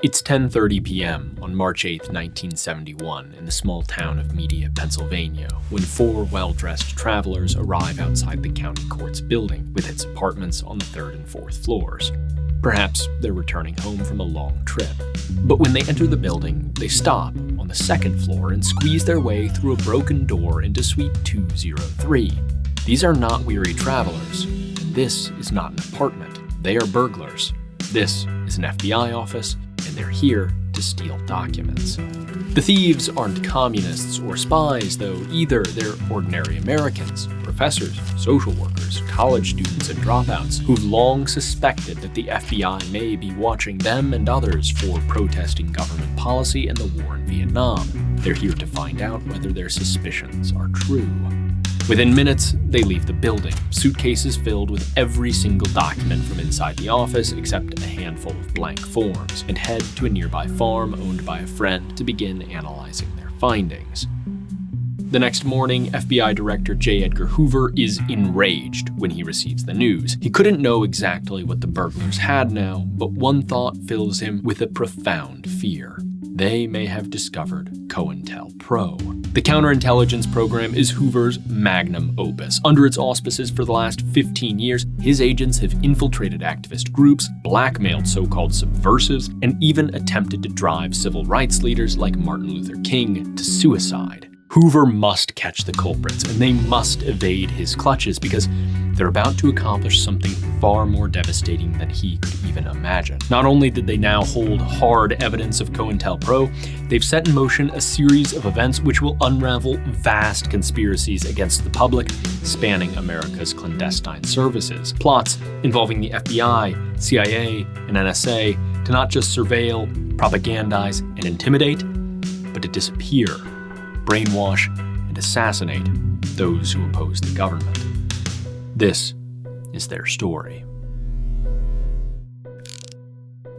It's 10:30 p.m. on March 8, 1971, in the small town of Media, Pennsylvania, when four well-dressed travelers arrive outside the county court's building, with its apartments on the 3rd and 4th floors. Perhaps they're returning home from a long trip. But when they enter the building, they stop on the 2nd floor and squeeze their way through a broken door into Suite 203. These are not weary travelers, and this is not an apartment. They are burglars. This is an FBI office, and they're here to steal documents. The thieves aren't communists or spies, though, either. They're ordinary Americans, professors, social workers, college students, and dropouts who've long suspected that the FBI may be watching them and others for protesting government policy and the war in Vietnam. They're here to find out whether their suspicions are true. Within minutes, they leave the building, suitcases filled with every single document from inside the office except a handful of blank forms, and head to a nearby farm owned by a friend to begin analyzing their findings. The next morning, FBI Director J. Edgar Hoover is enraged when he receives the news. He couldn't know exactly what the burglars had now, but one thought fills him with a profound fear. They may have discovered COINTELPRO. The counterintelligence program is Hoover's magnum opus. Under its auspices for the last 15 years, his agents have infiltrated activist groups, blackmailed so-called subversives, and even attempted to drive civil rights leaders like Martin Luther King to suicide. Hoover must catch the culprits, and they must evade his clutches because they're about to accomplish something far more devastating than he could even imagine. Not only did they now hold hard evidence of COINTELPRO, they've set in motion a series of events which will unravel vast conspiracies against the public, spanning America's clandestine services. Plots involving the FBI, CIA, and NSA to not just surveil, propagandize, and intimidate, but to disappear, brainwash, and assassinate those who oppose the government. This is their story.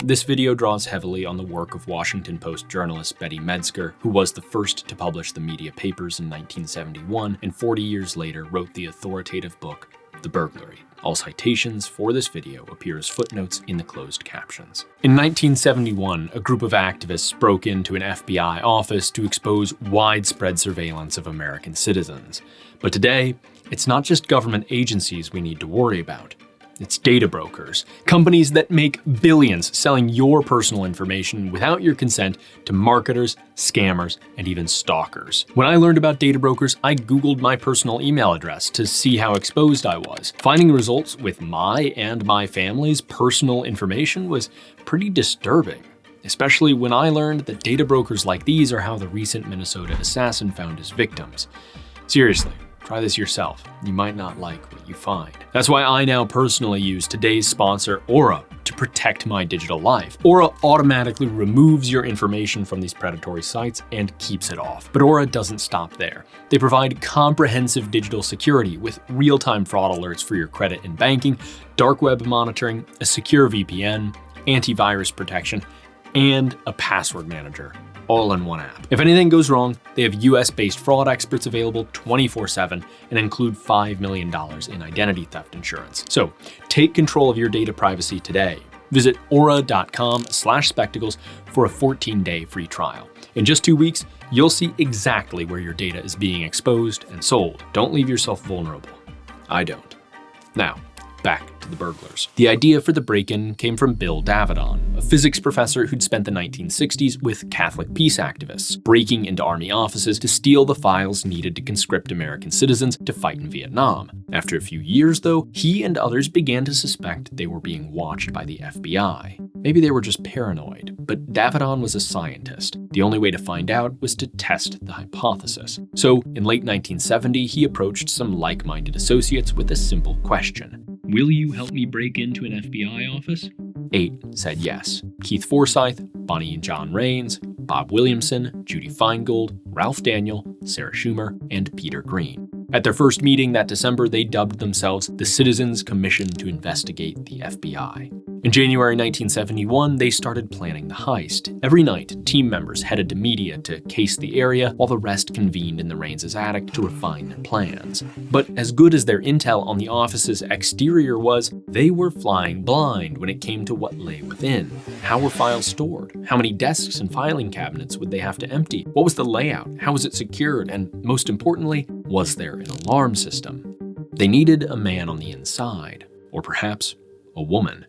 This video draws heavily on the work of Washington Post journalist Betty Medsger, who was the first to publish the Media Papers in 1971 and 40 years later wrote the authoritative book, The Burglary. All citations for this video appear as footnotes in the closed captions. In 1971, a group of activists broke into an FBI office to expose widespread surveillance of American citizens. But today, it's not just government agencies we need to worry about. It's data brokers, companies that make billions selling your personal information without your consent to marketers, scammers, and even stalkers. When I learned about data brokers, I Googled my personal email address to see how exposed I was. Finding results with my and my family's personal information was pretty disturbing, especially when I learned that data brokers like these are how the recent Minnesota assassin found his victims. Seriously. Try this yourself. You might not like what you find. That's why I now personally use today's sponsor, Aura, to protect my digital life. Aura automatically removes your information from these predatory sites and keeps it off. But Aura doesn't stop there. They provide comprehensive digital security with real-time fraud alerts for your credit and banking, dark web monitoring, a secure VPN, antivirus protection, and a password manager, all in one app. If anything goes wrong, they have US-based fraud experts available 24/7 and include $5 million in identity theft insurance. So take control of your data privacy today. Visit aura.com/spectacles for a 14-day free trial. In just 2 weeks, you'll see exactly where your data is being exposed and sold. Don't leave yourself vulnerable. I don't. Now, back to the burglars. The idea for the break-in came from Bill Davidon, a physics professor who'd spent the 1960s with Catholic peace activists, breaking into army offices to steal the files needed to conscript American citizens to fight in Vietnam. After a few years, though, he and others began to suspect they were being watched by the FBI. Maybe they were just paranoid, but Davidon was a scientist. The only way to find out was to test the hypothesis. So, in late 1970, he approached some like-minded associates with a simple question. Will you help me break into an FBI office? 8 said yes. Keith Forsyth, Bonnie and John Rains, Bob Williamson, Judy Feingold, Ralph Daniel, Sarah Schumer, and Peter Green. At their first meeting that December, they dubbed themselves the Citizens Commission to Investigate the FBI. In January 1971, they started planning the heist. Every night, team members headed to media to case the area, while the rest convened in the Raines' attic to refine their plans. But as good as their intel on the office's exterior was, they were flying blind when it came to what lay within. How were files stored? How many desks and filing cabinets would they have to empty? What was the layout? How was it secured? And most importantly, was there an alarm system? They needed a man on the inside, or perhaps a woman.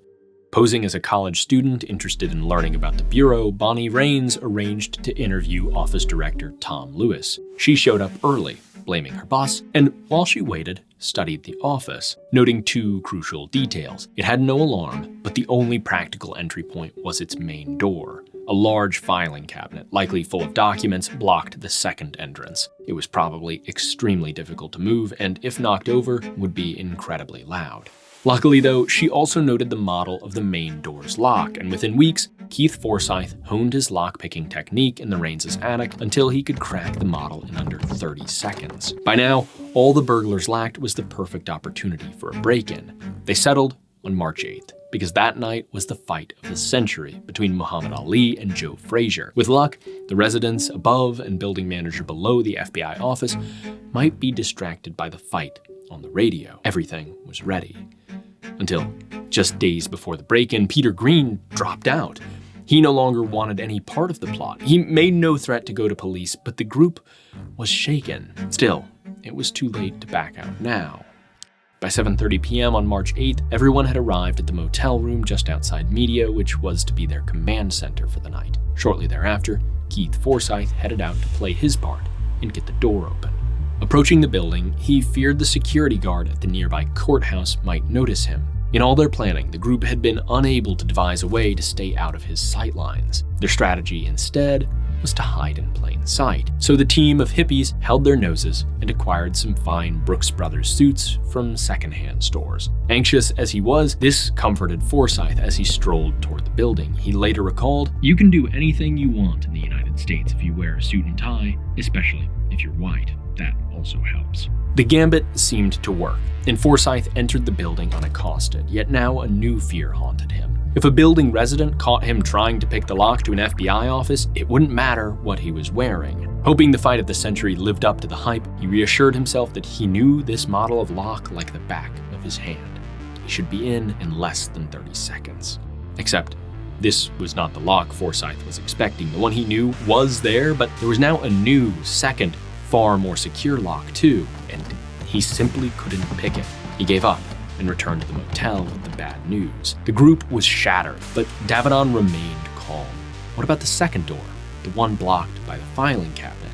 Posing as a college student interested in learning about the Bureau, Bonnie Raines arranged to interview Office Director Tom Lewis. She showed up early, blaming her boss, and while she waited, studied the office, noting two crucial details. It had no alarm, but the only practical entry point was its main door. A large filing cabinet, likely full of documents, blocked the second entrance. It was probably extremely difficult to move, and if knocked over, would be incredibly loud. Luckily though, she also noted the model of the main door's lock, and within weeks, Keith Forsyth honed his lock-picking technique in the Raines' attic until he could crack the model in under 30 seconds. By now, all the burglars lacked was the perfect opportunity for a break-in. They settled on March 8th, because that night was the fight of the century between Muhammad Ali and Joe Frazier. With luck, the residents above and building manager below the FBI office might be distracted by the fight on the radio. Everything was ready. Until, just days before the break-in, Peter Green dropped out. He no longer wanted any part of the plot. He made no threat to go to police, but the group was shaken. Still, it was too late to back out now. By 7:30 p.m. on March 8th, everyone had arrived at the motel room just outside media, which was to be their command center for the night. Shortly thereafter, Keith Forsyth headed out to play his part and get the door open. Approaching the building, he feared the security guard at the nearby courthouse might notice him. In all their planning, the group had been unable to devise a way to stay out of his sightlines. Their strategy, instead, was to hide in plain sight. So the team of hippies held their noses and acquired some fine Brooks Brothers suits from secondhand stores. Anxious as he was, this comforted Forsyth as he strolled toward the building. He later recalled, "You can do anything you want in the United States if you wear a suit and tie, especially if you're white. That also helps." The gambit seemed to work, and Forsyth entered the building unaccosted, yet now a new fear haunted him. If a building resident caught him trying to pick the lock to an FBI office, it wouldn't matter what he was wearing. Hoping the fight of the century lived up to the hype, he reassured himself that he knew this model of lock like the back of his hand. He should be in less than 30 seconds. Except, this was not the lock Forsyth was expecting. The one he knew was there, but there was now a new, second, far more secure lock too, and he simply couldn't pick it. He gave up and returned to the motel with the bad news. The group was shattered, but Davidon remained calm. What about the second door, the one blocked by the filing cabinet?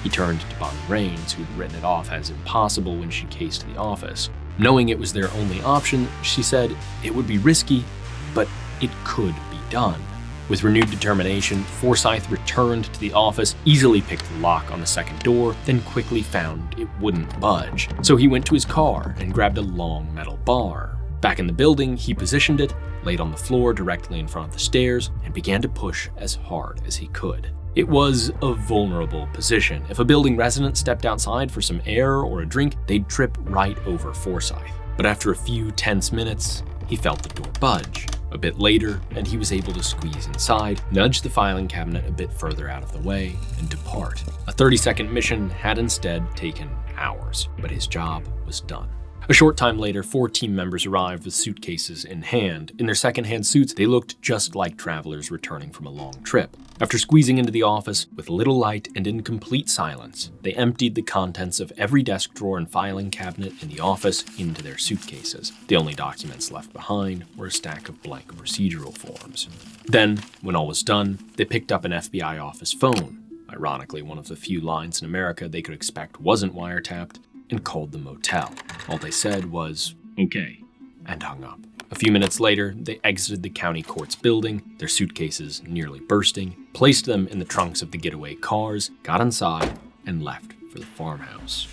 He turned to Bonnie Raines, who'd written it off as impossible when she cased the office. Knowing it was their only option, she said it would be risky, but it could be done. With renewed determination, Forsyth returned to the office, easily picked the lock on the second door, then quickly found it wouldn't budge. So he went to his car and grabbed a long metal bar. Back in the building, he positioned it, laid on the floor directly in front of the stairs, and began to push as hard as he could. It was a vulnerable position. If a building resident stepped outside for some air or a drink, they'd trip right over Forsyth. But after a few tense minutes, he felt the door budge. A bit later, and he was able to squeeze inside, nudge the filing cabinet a bit further out of the way, and depart. A 30-second mission had instead taken hours, but his job was done. A short time later, 4 team members arrived with suitcases in hand. In their second-hand suits, they looked just like travelers returning from a long trip. After squeezing into the office with little light and in complete silence, they emptied the contents of every desk drawer and filing cabinet in the office into their suitcases. The only documents left behind were a stack of blank procedural forms. Then, when all was done, they picked up an FBI office phone, ironically one of the few lines in America they could expect wasn't wiretapped, and called the motel. All they said was, "Okay," and hung up. A few minutes later, they exited the county court's building, their suitcases nearly bursting, placed them in the trunks of the getaway cars, got inside, and left for the farmhouse.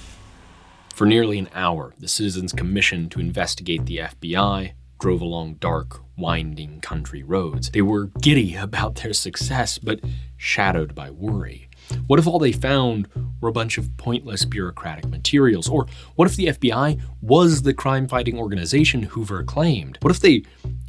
For nearly an hour, the citizens commissioned to investigate the FBI drove along dark, winding country roads. They were giddy about their success, but shadowed by worry. What if all they found were a bunch of pointless bureaucratic materials? Or what if the FBI was the crime-fighting organization Hoover claimed? What if they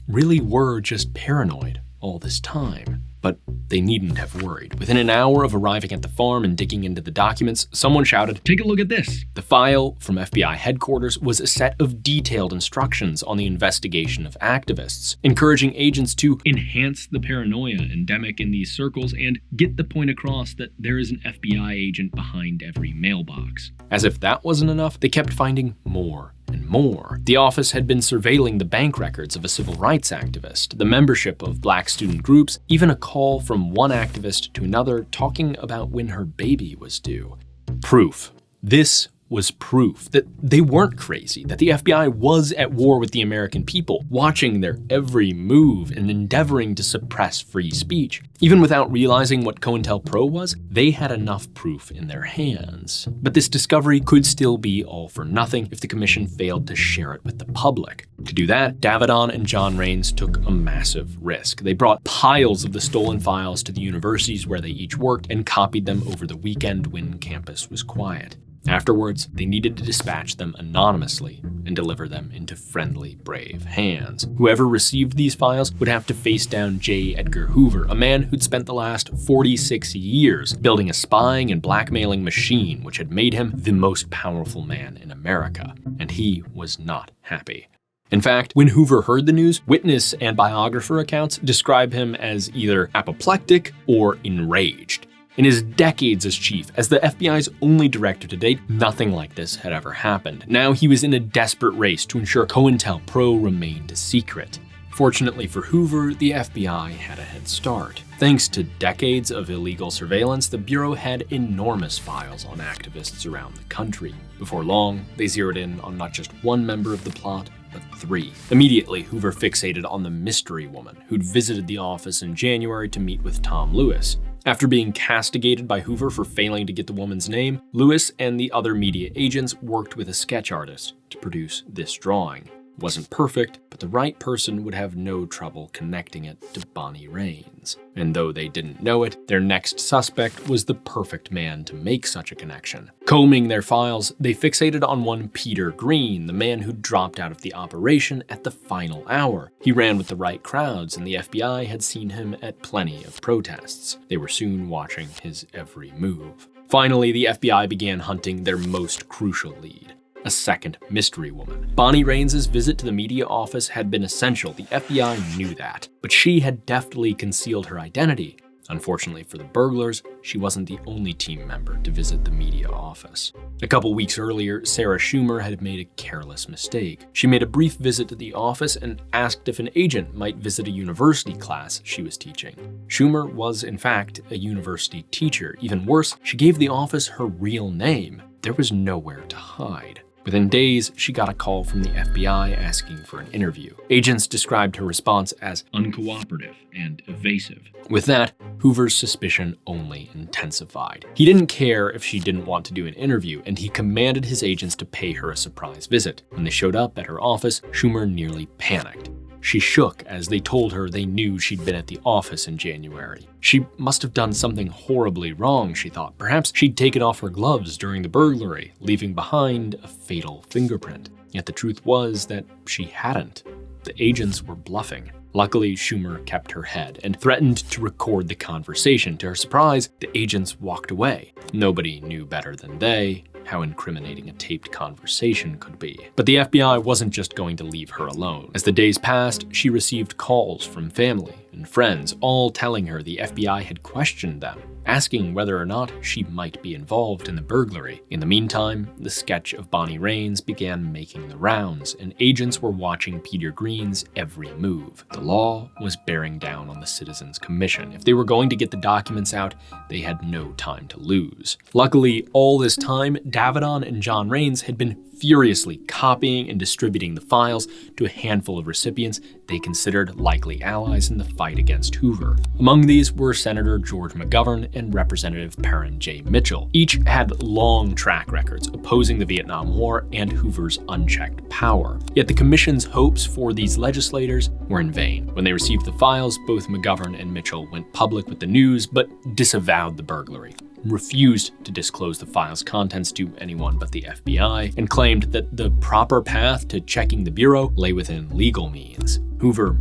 really were just paranoid all this time. But they needn't have worried. Within an hour of arriving at the farm and digging into the documents, someone shouted, "Take a look at this!" The file from FBI headquarters was a set of detailed instructions on the investigation of activists, encouraging agents to enhance the paranoia endemic in these circles and get the point across that there is an FBI agent behind every mailbox. As if that wasn't enough, they kept finding more and more. The office had been surveilling the bank records of a civil rights activist, the membership of black student groups, even a call from one activist to another talking about when her baby was due. Proof. This was proof that they weren't crazy, that the FBI was at war with the American people, watching their every move and endeavoring to suppress free speech. Even without realizing what COINTELPRO was, they had enough proof in their hands. But this discovery could still be all for nothing if the commission failed to share it with the public. To do that, Davidon and John Raines took a massive risk. They brought piles of the stolen files to the universities where they each worked and copied them over the weekend when campus was quiet. Afterwards, they needed to dispatch them anonymously and deliver them into friendly, brave hands. Whoever received these files would have to face down J. Edgar Hoover, a man who'd spent the last 46 years building a spying and blackmailing machine which had made him the most powerful man in America. And he was not happy. In fact, when Hoover heard the news, witness and biographer accounts describe him as either apoplectic or enraged. In his decades as chief, as the FBI's only director to date, nothing like this had ever happened. Now he was in a desperate race to ensure COINTELPRO remained a secret. Fortunately for Hoover, the FBI had a head start. Thanks to decades of illegal surveillance, the Bureau had enormous files on activists around the country. Before long, they zeroed in on not just one member of the plot, but 3. Immediately, Hoover fixated on the mystery woman who'd visited the office in January to meet with Tom Lewis. After being castigated by Hoover for failing to get the woman's name, Lewis and the other media agents worked with a sketch artist to produce this drawing. It wasn't perfect, but the right person would have no trouble connecting it to Bonnie Raines. And though they didn't know it, their next suspect was the perfect man to make such a connection. Combing their files, they fixated on one Peter Green, the man who dropped out of the operation at the final hour. He ran with the right crowds, and the FBI had seen him at plenty of protests. They were soon watching his every move. Finally, the FBI began hunting their most crucial lead. A second mystery woman. Bonnie Raines' visit to the media office had been essential. The FBI knew that, but she had deftly concealed her identity. Unfortunately for the burglars, she wasn't the only team member to visit the media office. A couple weeks earlier, Sarah Schumer had made a careless mistake. She made a brief visit to the office and asked if an agent might visit a university class she was teaching. Schumer was, in fact, a university teacher. Even worse, she gave the office her real name. There was nowhere to hide. Within days, she got a call from the FBI asking for an interview. Agents described her response as uncooperative and evasive. With that, Hoover's suspicion only intensified. He didn't care if she didn't want to do an interview, and he commanded his agents to pay her a surprise visit. When they showed up at her office, Schumer nearly panicked. She shook as they told her they knew she'd been at the office in January. She must have done something horribly wrong, she thought. Perhaps she'd taken off her gloves during the burglary, leaving behind a fatal fingerprint. Yet the truth was that she hadn't. The agents were bluffing. Luckily, Schumer kept her head and threatened to record the conversation. To her surprise, the agents walked away. Nobody knew better than they how incriminating a taped conversation could be. But the FBI wasn't just going to leave her alone. As the days passed, she received calls from family and friends, all telling her the FBI had questioned them, asking whether or not she might be involved in the burglary. In the meantime, the sketch of Bonnie Raines began making the rounds, and agents were watching Peter Green's every move. The law was bearing down on the Citizens Commission. If they were going to get the documents out, they had no time to lose. Luckily, all this time, Davidon and John Raines had been furiously copying and distributing the files to a handful of recipients they considered likely allies in the fight against Hoover. Among these were Senator George McGovern and Representative Perrin J. Mitchell. Each had long track records opposing the Vietnam War and Hoover's unchecked power. Yet the commission's hopes for these legislators were in vain. When they received the files, both McGovern and Mitchell went public with the news, but disavowed the burglary, refused to disclose the file's contents to anyone but the FBI, and claimed that the proper path to checking the Bureau lay within legal means. Hoover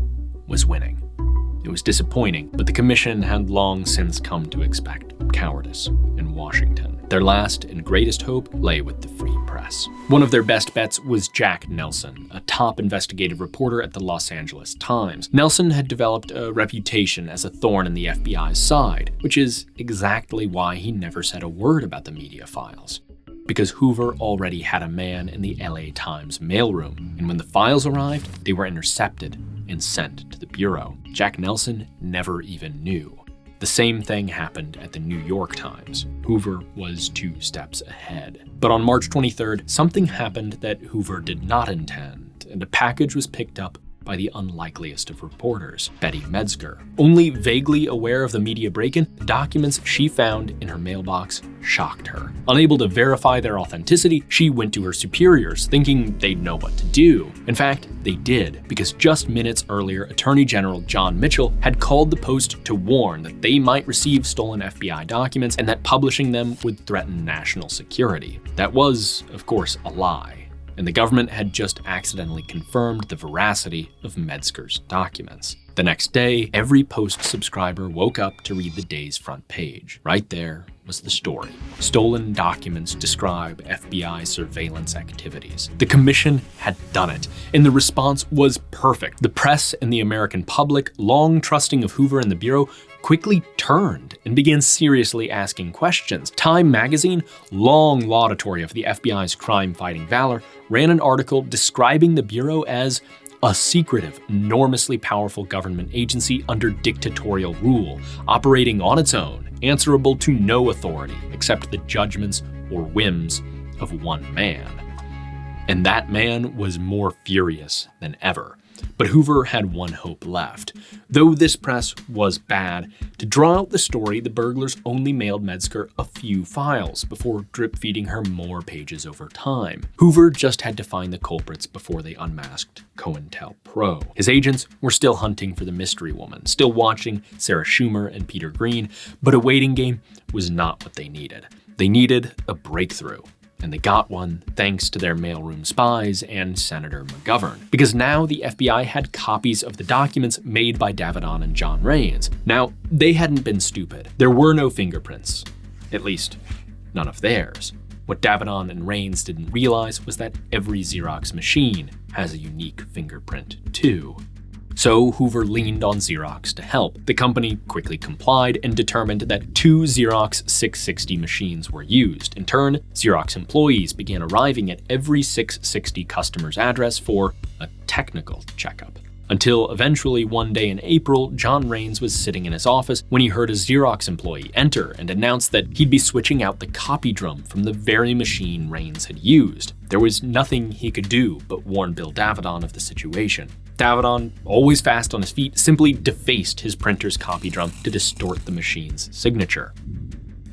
was winning. It was disappointing, but the commission had long since come to expect cowardice in Washington. Their last and greatest hope lay with the free press. One of their best bets was Jack Nelson, a top investigative reporter at the Los Angeles Times. Nelson had developed a reputation as a thorn in the FBI's side, which is exactly why he never said a word about the media files. Because Hoover already had a man in the LA Times mailroom, and when the files arrived, they were intercepted and sent to the Bureau. Jack Nelson never even knew. The same thing happened at the New York Times. Hoover was 2 steps ahead. But on March 23rd, something happened that Hoover did not intend, and a package was picked up by the unlikeliest of reporters, Betty Medsger. Only vaguely aware of the media break-in, the documents she found in her mailbox shocked her. Unable to verify their authenticity, she went to her superiors, thinking they'd know what to do. In fact, they did, because just minutes earlier, Attorney General John Mitchell had called the Post to warn that they might receive stolen FBI documents and that publishing them would threaten national security. That was, of course, a lie. And the government had just accidentally confirmed the veracity of Medsger's documents. The next day, every Post subscriber woke up to read the day's front page. Right there was the story. Stolen documents describe FBI surveillance activities. The commission had done it, and the response was perfect. The press and the American public, long trusting of Hoover and the Bureau, quickly turned and began seriously asking questions. Time magazine, long laudatory of the FBI's crime-fighting valor, ran an article describing the Bureau as a secretive, enormously powerful government agency under dictatorial rule, operating on its own, answerable to no authority except the judgments or whims of one man. And that man was more furious than ever. But Hoover had one hope left. Though this press was bad, to draw out the story, the burglars only mailed Medsger a few files before drip-feeding her more pages over time. Hoover just had to find the culprits before they unmasked COINTELPRO. His agents were still hunting for the mystery woman, still watching Sarah Schumer and Peter Green, but a waiting game was not what they needed. They needed a breakthrough. And they got one thanks to their mailroom spies and Senator McGovern. Because now the FBI had copies of the documents made by Davidon and John Raines. Now, they hadn't been stupid. There were no fingerprints. At least, none of theirs. What Davidon and Raines didn't realize was that every Xerox machine has a unique fingerprint, too. So Hoover leaned on Xerox to help. The company quickly complied and determined that 2 Xerox 660 machines were used. In turn, Xerox employees began arriving at every 660 customer's address for a technical checkup. Until eventually one day in April, John Raines was sitting in his office when he heard a Xerox employee enter and announce that he'd be switching out the copy drum from the very machine Raines had used. There was nothing he could do but warn Bill Davidon of the situation. Davidon, always fast on his feet, simply defaced his printer's copy drum to distort the machine's signature.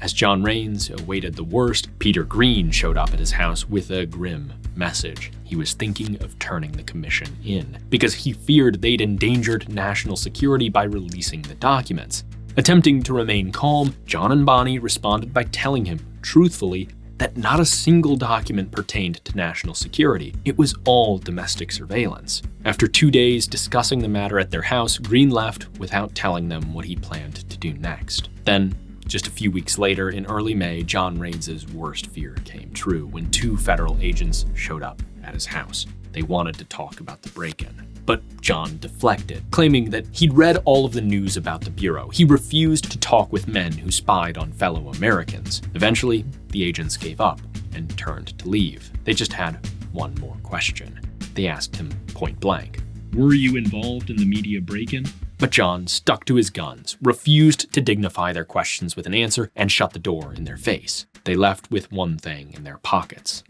As John Raines awaited the worst, Peter Green showed up at his house with a grim message. He was thinking of turning the commission in, because he feared they'd endangered national security by releasing the documents. Attempting to remain calm, John and Bonnie responded by telling him, truthfully, that not a single document pertained to national security. It was all domestic surveillance. After 2 days discussing the matter at their house, Green left without telling them what he planned to do next. Then, just a few weeks later, in early May, John Raines' worst fear came true when 2 federal agents showed up at his house. They wanted to talk about the break-in. But John deflected, claiming that he'd read all of the news about the Bureau. He refused to talk with men who spied on fellow Americans. Eventually, the agents gave up and turned to leave. They just had one more question. They asked him point blank, "Were you involved in the media break-in?" But John stuck to his guns, refused to dignify their questions with an answer, and shut the door in their face. They left with one thing in their pockets: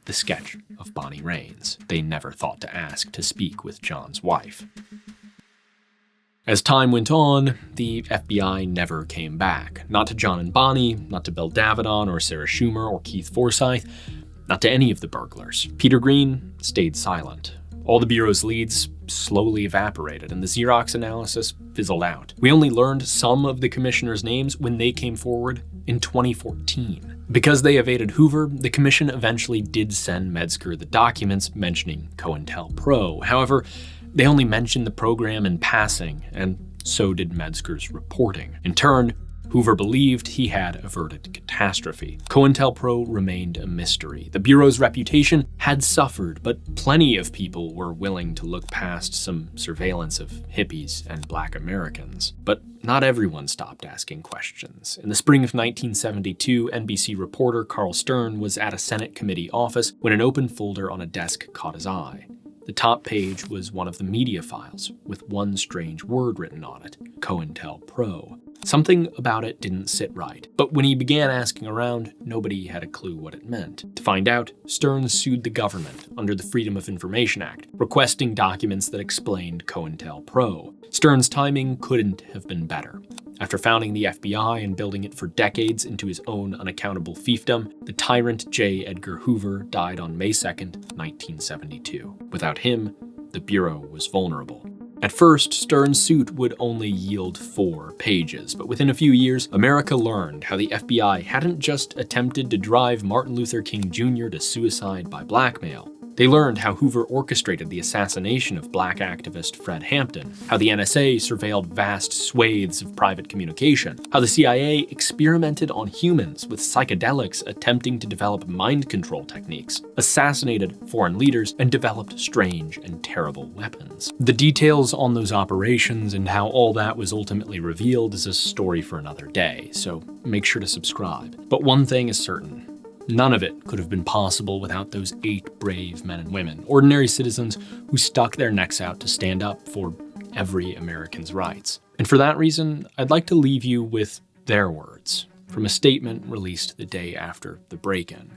the sketch of Bonnie Raines. They never thought to ask to speak with John's wife. As time went on, the FBI never came back. Not to John and Bonnie, not to Bill Davidon or Sarah Schumer or Keith Forsyth, not to any of the burglars. Peter Green stayed silent. All the Bureau's leads slowly evaporated, and the Xerox analysis fizzled out. We only learned some of the commissioners' names when they came forward in 2014. Because they evaded Hoover, the commission eventually did send Medsger the documents mentioning COINTELPRO. However, They only mentioned the program in passing, and so did Medsger's reporting. In turn, Hoover believed he had averted catastrophe. COINTELPRO remained a mystery. The Bureau's reputation had suffered, but plenty of people were willing to look past some surveillance of hippies and Black Americans. But not everyone stopped asking questions. In the spring of 1972, NBC reporter Carl Stern was at a Senate committee office when an open folder on a desk caught his eye. The top page was one of the media files, with one strange word written on it, COINTELPRO. Something about it didn't sit right, but when he began asking around, nobody had a clue what it meant. To find out, Stern sued the government under the Freedom of Information Act, requesting documents that explained COINTELPRO. Stern's timing couldn't have been better. After founding the FBI and building it for decades into his own unaccountable fiefdom, the tyrant J. Edgar Hoover died on May 2nd, 1972. Without him, the Bureau was vulnerable. At first, Stern's suit would only yield 4 pages, but within a few years, America learned how the FBI hadn't just attempted to drive Martin Luther King Jr. to suicide by blackmail. They learned how Hoover orchestrated the assassination of Black activist Fred Hampton, how the NSA surveilled vast swathes of private communication, how the CIA experimented on humans with psychedelics attempting to develop mind control techniques, assassinated foreign leaders, and developed strange and terrible weapons. The details on those operations and how all that was ultimately revealed is a story for another day, so make sure to subscribe. But one thing is certain. None of it could have been possible without those 8 brave men and women, ordinary citizens who stuck their necks out to stand up for every American's rights. And for that reason, I'd like to leave you with their words from a statement released the day after the break-in.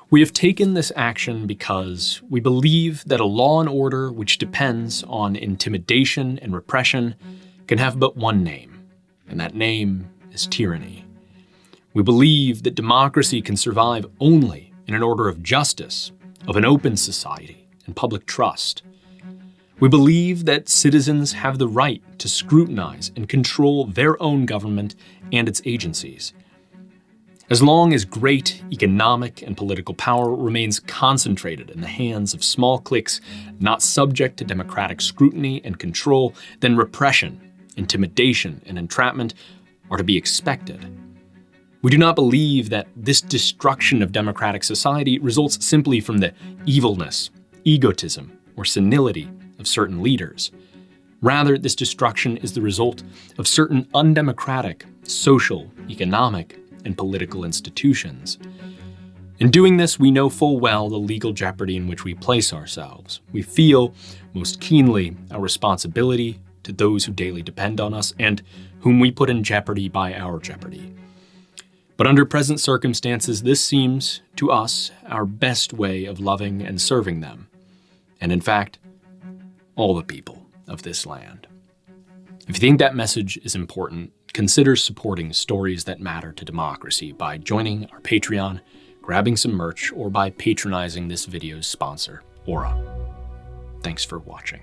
We have taken this action because we believe that a law and order which depends on intimidation and repression can have but one name, and that name is tyranny. We believe that democracy can survive only in an order of justice, of an open society, and public trust. We believe that citizens have the right to scrutinize and control their own government and its agencies. As long as great economic and political power remains concentrated in the hands of small cliques not subject to democratic scrutiny and control, then repression, intimidation, and entrapment are to be expected. We do not believe that this destruction of democratic society results simply from the evilness, egotism, or senility of certain leaders. Rather, this destruction is the result of certain undemocratic social, economic, and political institutions. In doing this, we know full well the legal jeopardy in which we place ourselves. We feel most keenly our responsibility to those who daily depend on us and whom we put in jeopardy by our jeopardy. But under present circumstances, this seems, to us, our best way of loving and serving them, and in fact, all the people of this land. If you think that message is important, consider supporting stories that matter to democracy by joining our Patreon, grabbing some merch, or by patronizing this video's sponsor, Aura. Thanks for watching.